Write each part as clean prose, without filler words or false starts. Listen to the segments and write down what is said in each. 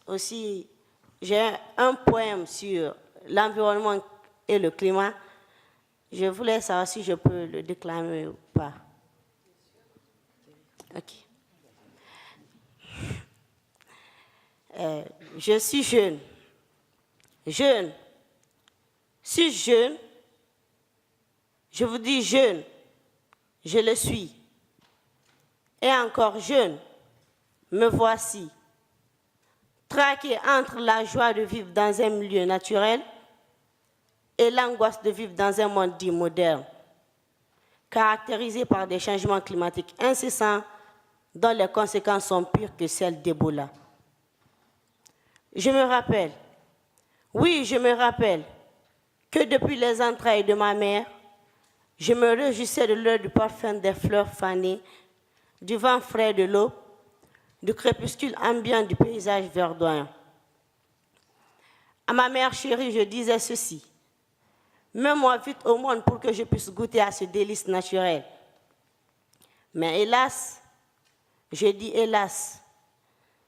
aussi, j'ai un poème sur l'environnement et le climat. Je voulais savoir si je peux le déclamer ou pas. Ok. Je suis jeune. Jeune. Si jeune, je vous dis jeune, je le suis. Et encore jeune, me voici. Traqué entre la joie de vivre dans un milieu naturel et l'angoisse de vivre dans un monde dit moderne, caractérisé par des changements climatiques incessants dont les conséquences sont pires que celles d'Ebola. Je me rappelle, oui, je me rappelle que depuis les entrailles de ma mère, je me réjouissais de l'heure du parfum des fleurs fanées, du vent frais de l'eau, du crépuscule ambiant du paysage verdoyant. À ma mère chérie, je disais ceci: mets-moi vite au monde pour que je puisse goûter à ce délice naturel. Mais hélas, je dis hélas,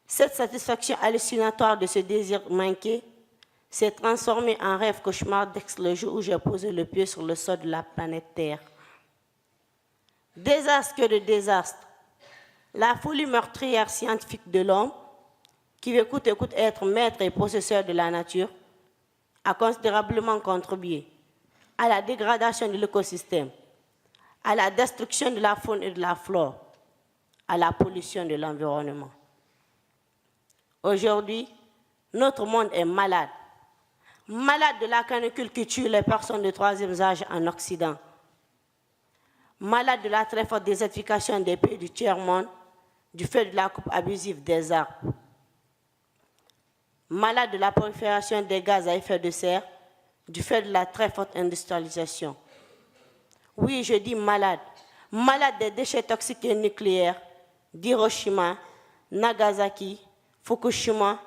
cette satisfaction hallucinatoire de ce désir manqué s'est transformée en rêve cauchemardesque le jour où j'ai posé le pied sur le sol de la planète Terre. Désastre que de désastre. La folie meurtrière scientifique de l'homme, qui veut coûte et coûte être maître et possesseur de la nature, a considérablement contribué à la dégradation de l'écosystème, à la destruction de la faune et de la flore, à la pollution de l'environnement. Aujourd'hui, notre monde est malade. Malade de la canicule qui tue les personnes de troisième âge en Occident. Malade de la très forte désertification des pays du tiers-monde du fait de la coupe abusive des arbres. Malade de la prolifération des gaz à effet de serre du fait de la très forte industrialisation. Oui, je dis malade. Malade des déchets toxiques et nucléaires d'Hiroshima, Nagasaki, Fukushima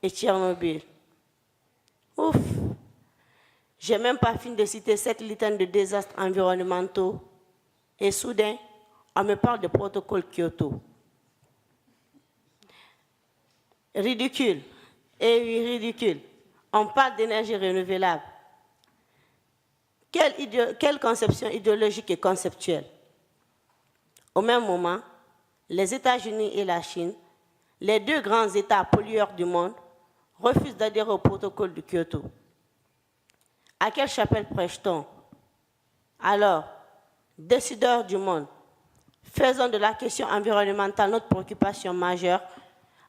et Tchernobyl. Ouf! Je n'ai même pas fini de citer cette litanie de désastres environnementaux. Et soudain, on me parle de protocole Kyoto. Ridicule. Et oui, ridicule. On parle d'énergie renouvelable. Quelle conception idéologique et conceptuelle. Au même moment, les États-Unis et la Chine, les deux grands États pollueurs du monde, refusent d'adhérer au protocole de Kyoto. À quelle chapelle prêche-t-on? Alors, décideurs du monde, faisons de la question environnementale notre préoccupation majeure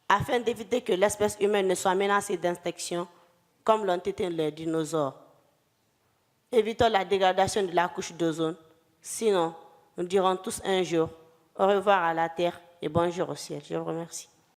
afin d'éviter que l'espèce humaine ne soit menacée d'extinction comme l'ont été les dinosaures. Évitons la dégradation de la couche d'ozone, sinon nous dirons tous un jour au revoir à la Terre et bonjour au ciel. Je vous remercie.